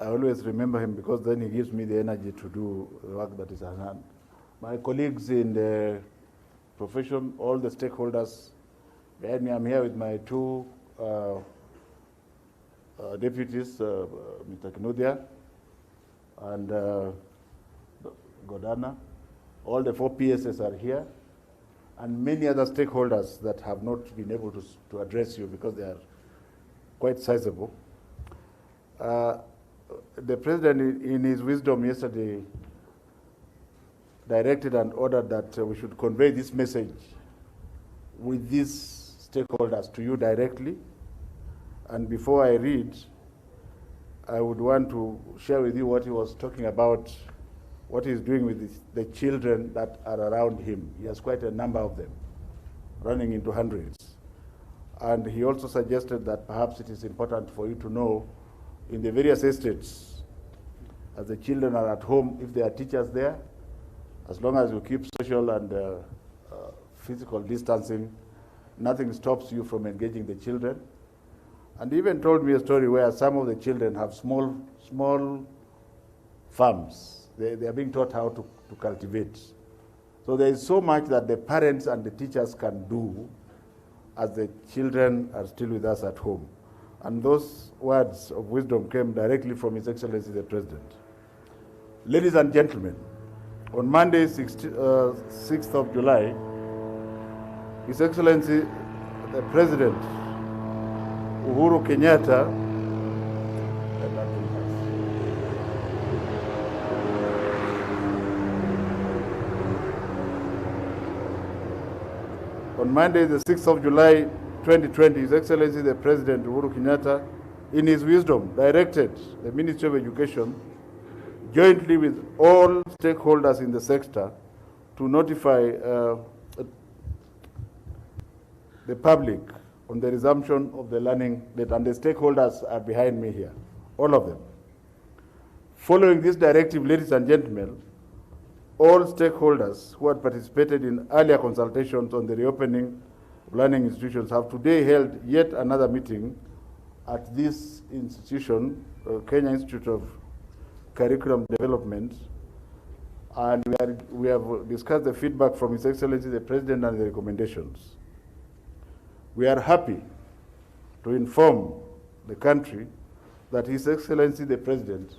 I always remember him because then he gives me the energy to do the work that is at hand. My colleagues in the profession, all the stakeholders behind me, I'm here with my two deputies, Mr. Kinuthia and Godana. All the 4 PSS are here, and many other stakeholders that have not been able to address you because they are quite sizable. The President, in his wisdom yesterday, directed and ordered that we should convey this message with these stakeholders to you directly. And before I read, I would want to share with you what he was talking about, what he's doing with the children that are around him. He has quite a number of them, running into hundreds. And he also suggested that perhaps it is important for you to know in the various estates, as the children are at home, if there are teachers there, as long as you keep social and physical distancing, nothing stops you from engaging the children. And he even told me a story where some of the children have small farms. They are being taught how to cultivate. So there is so much that the parents and the teachers can do as the children are still with us at home. And those words of wisdom came directly from His Excellency the President. Ladies and gentlemen, on Monday, 6th of July, His Excellency the President, Uhuru Kenyatta, on Monday, the 6th of July, 2020, His Excellency the President, Uhuru Kenyatta, in his wisdom, directed the Ministry of Education, jointly with all stakeholders in the sector, to notify the public on the resumption of the learning date, and the stakeholders are behind me here, all of them. Following this directive, ladies and gentlemen, all stakeholders who had participated in earlier consultations on the reopening of learning institutions have today held yet another meeting at this institution, Kenya Institute of Curriculum Development, and we have discussed the feedback from His Excellency the President and the recommendations. We are happy to inform the country that His Excellency the President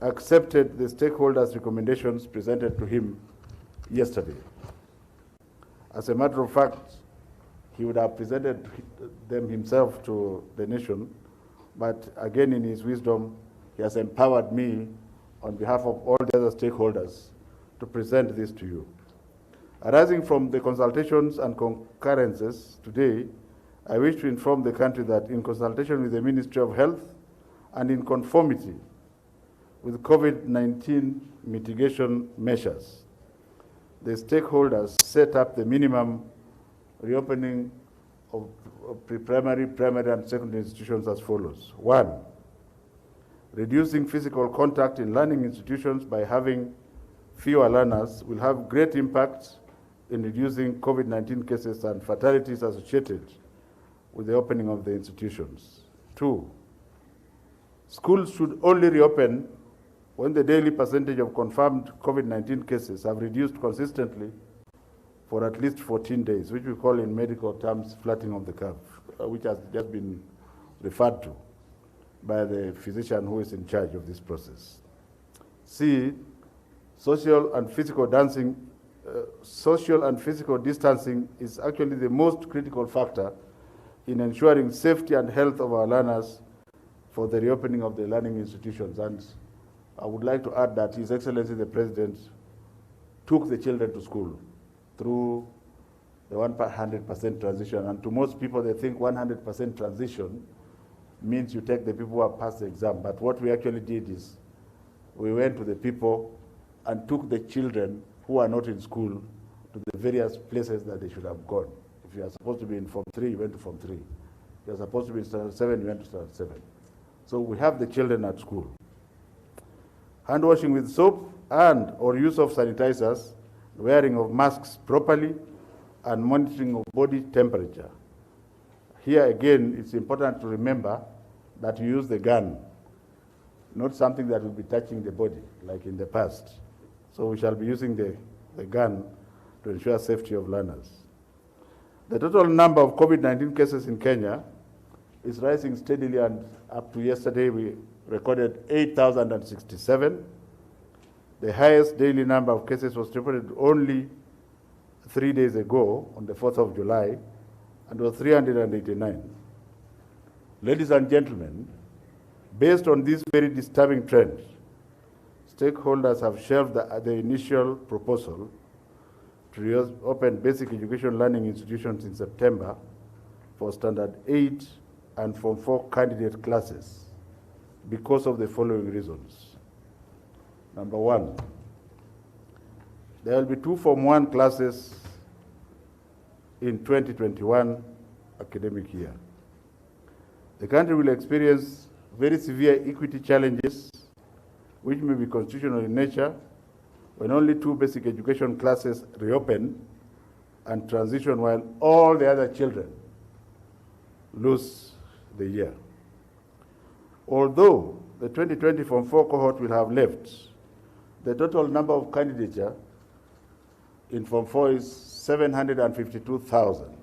accepted the stakeholders' recommendations presented to him yesterday. As a matter of fact, he would have presented them himself to the nation, but again, in his wisdom, he has empowered me on behalf of all the other stakeholders to present this to you. Arising from the consultations and concurrences today, I wish to inform the country that in consultation with the Ministry of Health and in conformity with COVID-19 mitigation measures, the stakeholders set up the minimum reopening of pre-primary, primary, and secondary institutions as follows. 1, reducing physical contact in learning institutions by having fewer learners will have great impact in reducing COVID-19 cases and fatalities associated with the opening of the institutions. 2, schools should only reopen when the daily percentage of confirmed COVID-19 cases have reduced consistently for at least 14 days, which we call in medical terms flattening of the curve, which has just been referred to by the physician who is in charge of this process. C, social and physical distancing is actually the most critical factor in ensuring safety and health of our learners for the reopening of the learning institutions. And I would like to add that His Excellency the President took the children to school through the 100% transition. And to most people, they think 100% transition means you take the people who have passed the exam. But what we actually did is we went to the people and took the children who are not in school to the various places that they should have gone. If you are supposed to be in Form 3, you went to Form 3. If you are supposed to be in Standard 7, you went to Standard 7. So we have the children at school. Hand washing with soap and or use of sanitizers, wearing of masks properly, and monitoring of body temperature. Here again, it's important to remember that you use the gun not something that will be touching the body like in the past. So we shall be using the gun to ensure safety of learners. The total number of COVID-19 cases in Kenya is rising steadily, and up to yesterday we recorded 8,067. The highest daily number of cases was reported only 3 days ago on the 4th of July and was 389. Ladies and gentlemen, based on this very disturbing trend, stakeholders have shelved the initial proposal to reopen basic education learning institutions in September for Standard 8 and Form 4 candidate classes because of the following reasons. Number one, there will be 2 Form 1 classes in 2021 academic year. The country will experience very severe equity challenges, which may be constitutional in nature, when only 2 basic education classes reopen and transition while all the other children lose the year. Although the 2020 Form 4 cohort will have left, the total number of candidature in Form 4 is 752,000,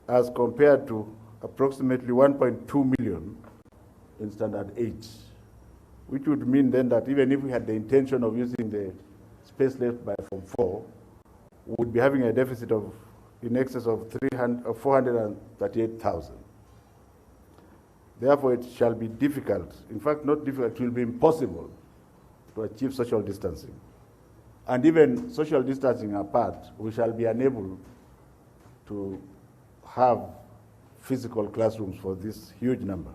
as compared to approximately 1.2 million in Standard 8, which would mean then that even if we had the intention of using the space left by Form 4, we would be having a deficit of in excess of 438,000. Therefore, it shall be difficult, in fact not difficult, it will be impossible to achieve social distancing. And even social distancing apart, we shall be unable to have physical classrooms for this huge number.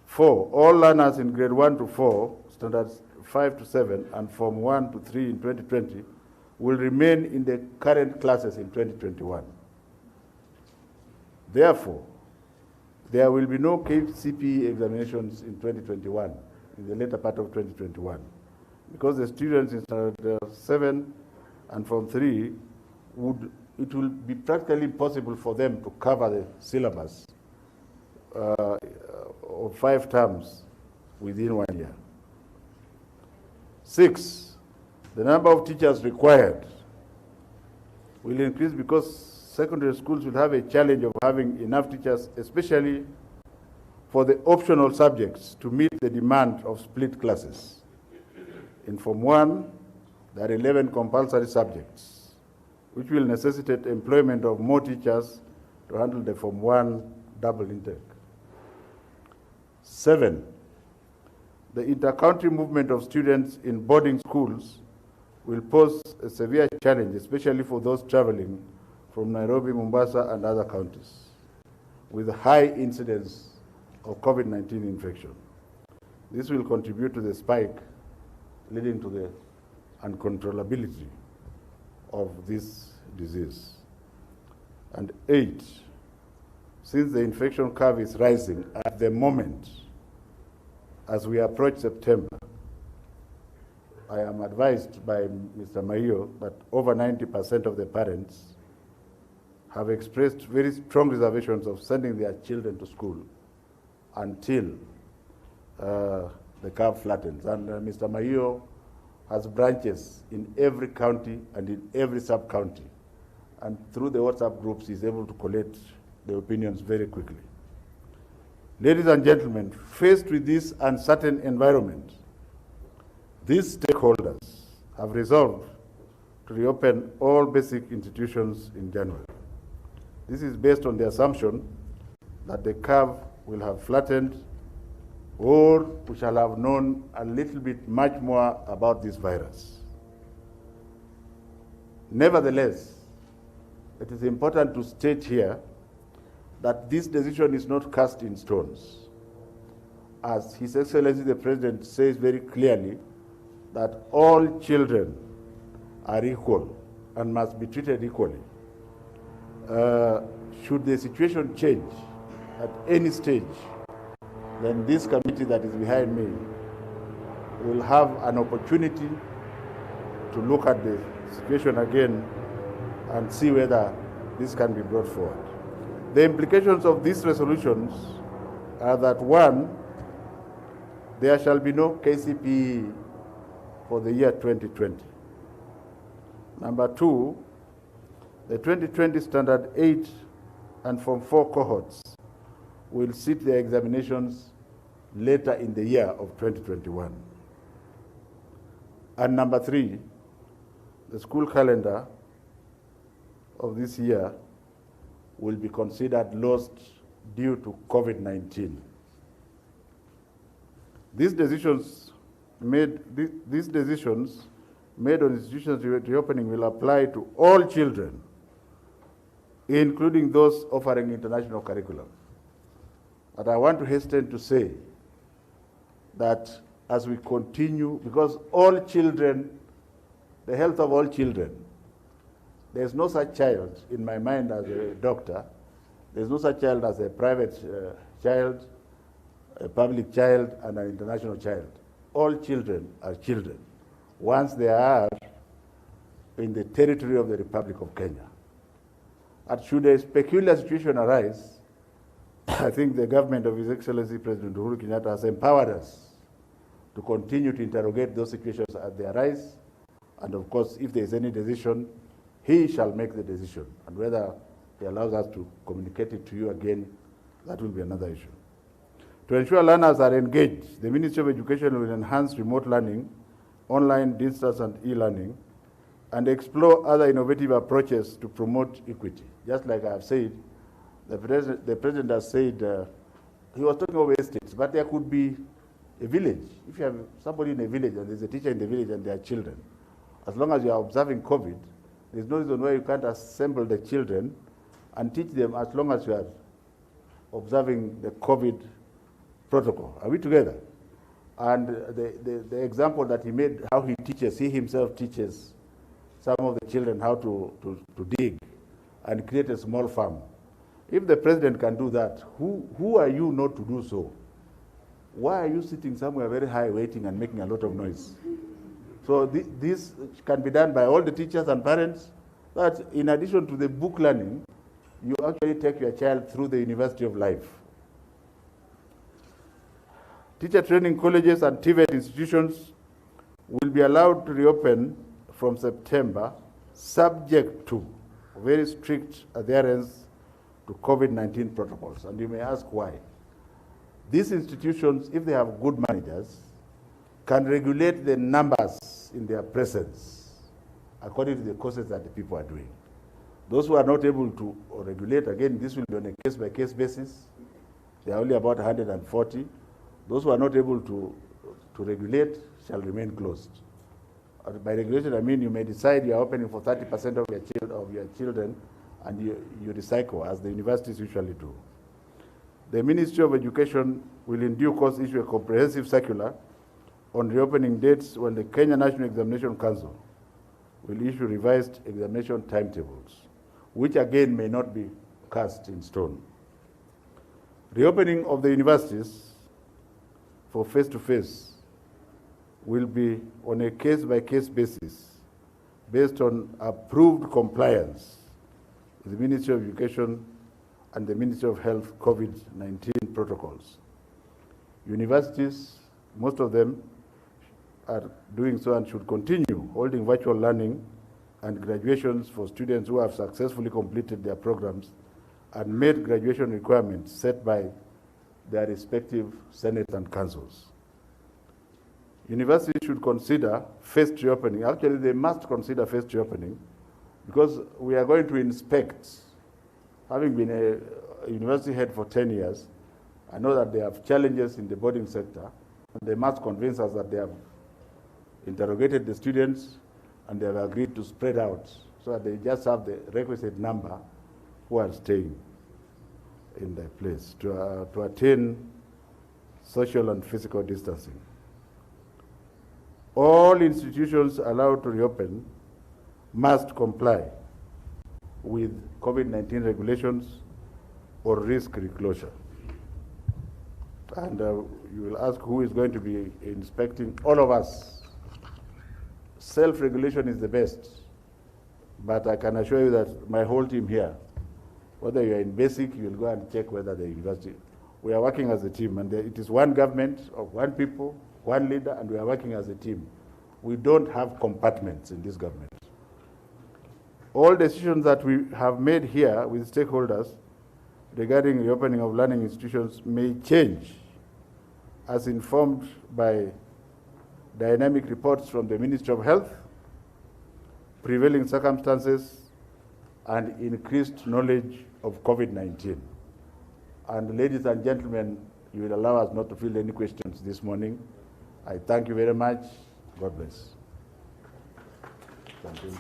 4, all learners in grade 1 to 4, standards 5 to 7, and Form 1 to 3 in 2020 will remain in the current classes in 2021. Therefore, there will be no CPE examinations in 2021, in the later part of 2021, because the students in standard 7 and Form 3 it will be practically impossible for them to cover the syllabus of 5 terms within 1 year. 6, the number of teachers required will increase because secondary schools will have a challenge of having enough teachers, especially for the optional subjects, to meet the demand of split classes. In Form 1, there are 11 compulsory subjects, which will necessitate employment of more teachers to handle the Form 1 double intake. 7, the inter-country movement of students in boarding schools will pose a severe challenge, especially for those traveling from Nairobi, Mombasa, and other counties with high incidence of COVID-19 infection. This will contribute to the spike, leading to the uncontrollability of this disease. And 8, since the infection curve is rising at the moment, as we approach September, I am advised by Mr. Mayo that over 90% of the parents have expressed very strong reservations of sending their children to school until the curve flattens. And Mr. Mayo has branches in every county and in every sub-county. And through the WhatsApp groups, he's able to collect the opinions very quickly. Ladies and gentlemen, faced with this uncertain environment, these stakeholders have resolved to reopen all basic institutions in January. This is based on the assumption that the curve will have flattened, or we shall have known a little bit much more about this virus. Nevertheless, it is important to state here that this decision is not cast in stones. As His Excellency the President says very clearly, that all children are equal and must be treated equally. Should the situation change at any stage, then this committee that is behind me will have an opportunity to look at the situation again and see whether this can be brought forward. The implications of these resolutions are that, one, There shall be no KCPE for the year 2020. Number 2, the 2020 Standard 8 and Form 4 cohorts will sit their examinations later in the year of 2021. And number 3, the school calendar of this year will be considered lost due to COVID-19. These decisions made on institutions reopening will apply to all children, including those offering international curriculum. But I want to hasten to say that as we continue, because all children, the health of all children, there's no such child, in my mind as a doctor, there's no such child as a private child, a public child, and an international child. All children are children once they are in the territory of the Republic of Kenya. And should a peculiar situation arise, I think the government of His Excellency President Uhuru Kenyatta has empowered us to continue to interrogate those situations as they arise. And of course, if there is any decision, he shall make the decision. And whether he allows us to communicate it to you again, that will be another issue. To ensure learners are engaged, the Ministry of Education will enhance remote learning, online, distance, and e-learning, and explore other innovative approaches to promote equity. Just like I have said, the President has said, he was talking about estates, but there could be a village. If you have somebody in a village and there's a teacher in the village and there are children, as long as you are observing COVID, there's no reason why you can't assemble the children and teach them as long as you are observing the COVID protocol. Are we together? And the example that he made, how he teaches, he himself teaches some of the children how to dig and create a small farm. If the president can do that, who are you not to do so? Why are you sitting somewhere very high waiting and making a lot of noise? So this can be done by all the teachers and parents, that in addition to the book learning, you actually take your child through the University of Life. Teacher training colleges and TVET institutions will be allowed to reopen from September, subject to very strict adherence to COVID-19 protocols. And you may ask why. These institutions, if they have good managers, can regulate the numbers in their presence according to the courses that the people are doing. Those who are not able to regulate, again, this will be on a case-by-case basis. There are only about 140. Those who are not able to regulate shall remain closed. By regulation, I mean you may decide you are opening for 30% of your children and you recycle, as the universities usually do. The Ministry of Education will in due course issue a comprehensive circular on reopening dates, when the Kenya National Examination Council will issue revised examination timetables, which again may not be cast in stone. Reopening of the universities for face-to-face will be on a case-by-case basis based on approved compliance with the Ministry of Education and the Ministry of Health COVID-19 protocols. Universities, most of them, are doing so and should continue holding virtual learning and graduations for students who have successfully completed their programs and met graduation requirements set by their respective senates and councils. Universities should consider phased reopening. Actually, they must consider phased reopening because we are going to inspect. Having been a university head for 10 years, I know that they have challenges in the boarding sector, and they must convince us that they have interrogated the students and they have agreed to spread out so that they just have the requisite number who are staying in their place to attain social and physical distancing. All institutions allowed to reopen must comply with COVID-19 regulations or risk reclosure. And you will ask who is going to be inspecting. All of us. Self-regulation is the best, but I can assure you that my whole team here, whether you're in basic, you will go and check whether the university, we are working as a team, and it is one government of one people, one leader, and we are working as a team. We don't have compartments in this government. All decisions that we have made here with stakeholders regarding the opening of learning institutions may change as informed by dynamic reports from the Ministry of Health, prevailing circumstances, and increased knowledge of COVID-19. And ladies and gentlemen, you will allow us not to field any questions this morning. I thank you very much. God bless. Thank you.